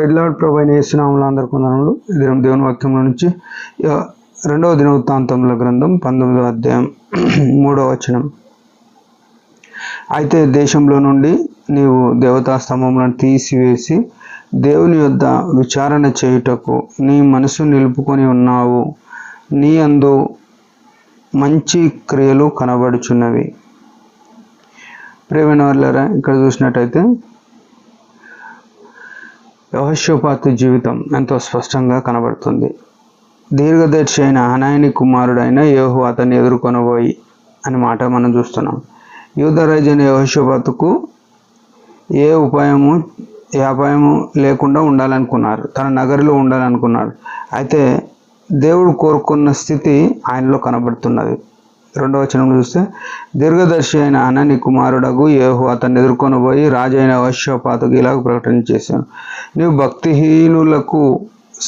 Praise lord. ప్రభు అయిన యేసు నామములో అందరికీ వందనములు. ఇది దేవుని వాక్యంలో నుంచి రెండవ దినవృత్తాంతముల గ్రంథం 19వ అధ్యాయం 3వ వచనం. అయితే దేశంలో నుండి నీవు దేవతా స్తంభములను తీసివేసి దేవుని యొద్ద విచారణ చేయుటకు నీ మనసు నిలుపుకొని ఉన్నావు. నీ అందు మంచి క్రియలు కనబడుచున్నవి. ప్రియమైన వారులారా, ఇక్కడ చూసినట్టయితే యెహోషాపాతు జీవితం ఎంతో స్పష్టంగా కనబడుతుంది. దీర్ఘదర్శి అయిన హనాని కుమారుడైన యేహూ అతన్ని ఎదుర్కొనబోయి అనే మాట మనం చూస్తున్నాం. యూదారాజు అయిన యెహోషాపాతుకు ఏ అపాయము లేకుండా ఉండాలనుకున్నారు, తన నగరిలో ఉండాలనుకున్నాడు. అయితే దేవుడు కోరుకున్న స్థితి ఆయనలో కనబడుతున్నది. 2వ వచనంలో చూస్తే, దీర్ఘదర్శి అయిన హనాని కుమారుడగు యేహూ అతన్ని ఎదుర్కొనబోయి రాజు అయిన యెహోషాపాతుకు ఇలాగ ప్రకటన చేశాను. నీవు భక్తిహీనులకు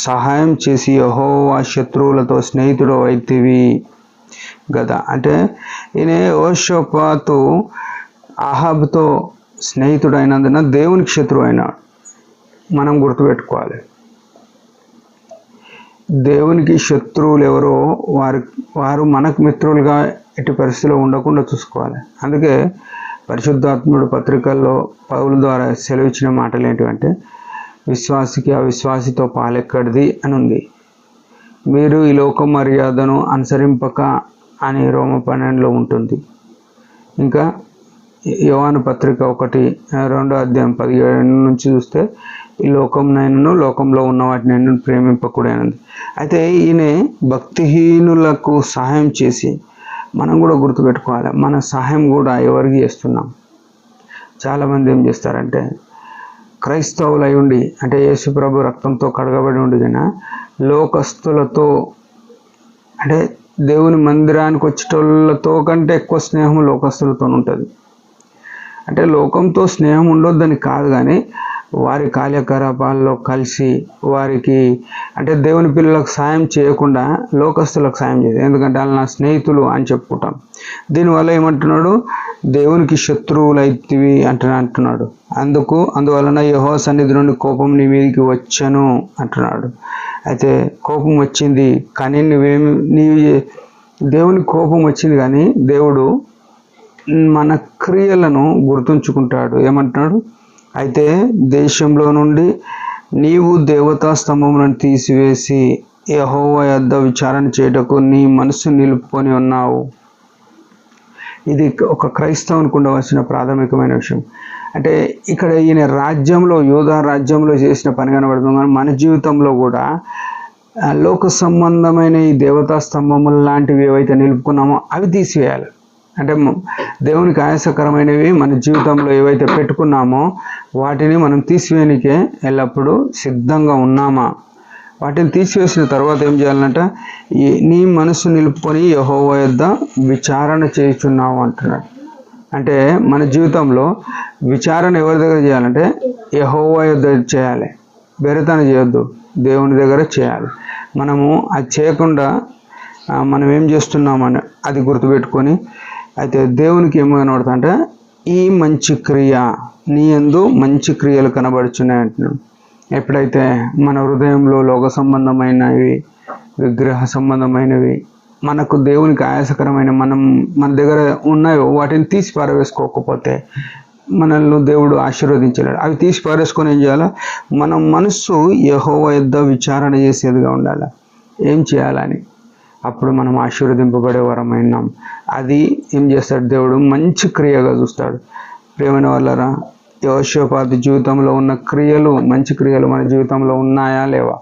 సహాయం చేసి యెహోవా శత్రువులతో స్నేహితుడు అయితివి కదా. అంటే ఈయన యెహోషాపాతు అహాబుతో స్నేహితుడు అయినందున దేవునికి శత్రువు అయినాడు. మనం గుర్తుపెట్టుకోవాలి, దేవునికి శత్రువులు ఎవరో వారు మనకు మిత్రులుగా ఎట్టి పరిస్థితిలో ఉండకుండా చూసుకోవాలి. అందుకే పరిశుద్ధాత్ముడు పత్రికల్లో పౌలు ద్వారా సెలవిచ్చిన మాటలు ఏంటంటే, విశ్వాసికి అవిశ్వాసితో పాలెక్కడిది అని ఉంది. మీరు ఈ లోక మర్యాదను అనుసరింపక అని రోమ 12లో ఉంటుంది. ఇంకా యోహాను పత్రిక 1:2 అధ్యాయం 17 నుంచి చూస్తే, ఈ లోకంనైనను లోకంలో ఉన్న వాటిని ప్రేమింపకూడదు. అయితే ఈయన భక్తిహీనులకు సహాయం చేసి, మనం కూడా గుర్తుపెట్టుకోవాలి, మన సహాయం కూడా ఎవరికి చేస్తున్నాం. చాలామంది ఏం చేస్తారంటే, క్రైస్తవులు అయి ఉండి, అంటే యేసు ప్రభు రక్తంతో కడగబడి ఉండి కానీ లోకస్తులతో, అంటే దేవుని మందిరానికి వచ్చేటోళ్ళతో కంటే ఎక్కువ స్నేహం లోకస్తులతో ఉంటుంది. అంటే లోకంతో స్నేహం ఉండొద్దని కాదు, కానీ వారి కార్యకలాపాల్లో కలిసి వారికి, అంటే దేవుని పిల్లలకు సాయం చేయకుండా లోకస్తులకు సాయం చేయాలి. ఎందుకంటే వాళ్ళు నా స్నేహితులు అని చెప్పుకుంటాం. దీనివల్ల ఏమంటున్నాడు, దేవునికి శత్రువులు అయితివి అంటున్నాడు. అందువలన యెహోవా సన్నిధి నుండి కోపం నీ మీదికి వచ్చను అంటున్నాడు. అయితే కోపం వచ్చింది, కానీ దేవుని కోపం వచ్చింది, కానీ దేవుడు మన క్రియలను గుర్తుంచుకుంటాడు. ఏమంటున్నాడు, అయితే దేశంలో నుండి నీవు దేవతా స్తంభములను తీసివేసి యెహోవా యొద్ద విచారణ చేయుటకు నీ మనసు నిలుపుకొని ఉన్నావు. ఇది ఒక క్రైస్తవునికి ఉండవలసిన ప్రాథమికమైన విషయం. అంటే ఇక్కడ ఈయన రాజ్యంలో, యూదా రాజ్యంలో చేసిన పని కనబడుతుంది. కానీ మన జీవితంలో కూడా లోక సంబంధమైన ఈ దేవతా స్తంభములు లాంటివి ఏవైతే నిలుపుకున్నామో అవి తీసివేయాలి. అంటే దేవునికి ఆయాసకరమైనవి మన జీవితంలో ఏవైతే పెట్టుకున్నామో వాటిని మనం తీసివేయనికే ఎల్లప్పుడూ సిద్ధంగా ఉన్నామా. వాటిని తీసివేసిన తర్వాత ఏం చేయాలంటే, నీ మనసు నిలుపుకొని యెహోవా యొద్ద విచారణ చేయుచున్నావు అంటున్నాడు. అంటే మన జీవితంలో విచారణ ఎవరి దగ్గర చేయాలంటే యెహోవా యొద్ద చేయాలి. బెరతన చేయొద్దు, దేవుని దగ్గర చేయాలి. మనము అది చేయకుండా మనం ఏం చేస్తున్నామని అది గుర్తుపెట్టుకొని, అయితే దేవునికి ఏమో కనబడుతుంది అంటే, ఈ మంచి క్రియ నీ యందు మంచి క్రియలు కనబడుచున్నాయి అంటున్నాడు. ఎప్పుడైతే మన హృదయంలో లోక సంబంధమైనవి, విగ్రహ సంబంధమైనవి, మనకు దేవునికి ఆయాసకరమైన మన దగ్గర ఉన్నాయో వాటిని తీసి పారవేసుకోకపోతే మనల్ని దేవుడు ఆశీర్వదించలేడు. అవి తీసి పారేసుకొని ఏం చేయాలి, మన మనస్సు యెహోవా యొద్ద విచారణ చేసేదిగా ఉండాలి. ఏం చేయాలని, అప్పుడు మనం ఆశీర్వదింపబడే వరమైనాం. అది ఏం చేస్తాడు, దేవుడు మంచి క్రియగా చూస్తాడు. ప్రియమైన వాళ్ళరా, యెహోషాపాతు జీవితంలో ఉన్న క్రియలు, మంచి క్రియలు మన జీవితంలో ఉన్నాయా లేవా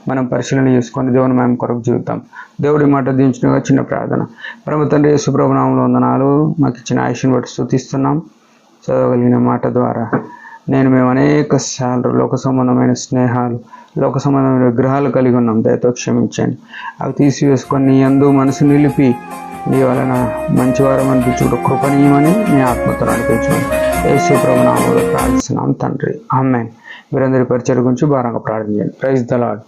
మనం పరిశీలన చేసుకొని దేవుని మహిమ కొరకు జీవితం. దేవుడి మాట దించినగా చిన్న ప్రార్థన. పరమ తండ్రి యేసు ప్రభు నామములో వందనాలు. మాకు ఇచ్చిన ఆయుష్ని బట్టి స్తుతిస్తున్నాం. చదవగలిగిన మాట ద్వారా మేము అనేక సార్లు లోక సంబంధమైన స్నేహాలు, లోక సంబంధమైన విగ్రహాలు కలిగి ఉన్నాం. దయతో క్షమించండి. అవి తీసివేసుకొని నీ యందు మనసు నిలిపి నీ వలన మంచివారం అనిపించుకుంటూ కృపణీయమని నీ ఆత్మతో నడిపించమని యేసు ప్రభు నామములో ప్రార్థిస్తున్నాం తండ్రి, ఆమేన్. వీరందరి పరిచయం గురించి భారంగా ప్రార్థించండి. Praise the lord.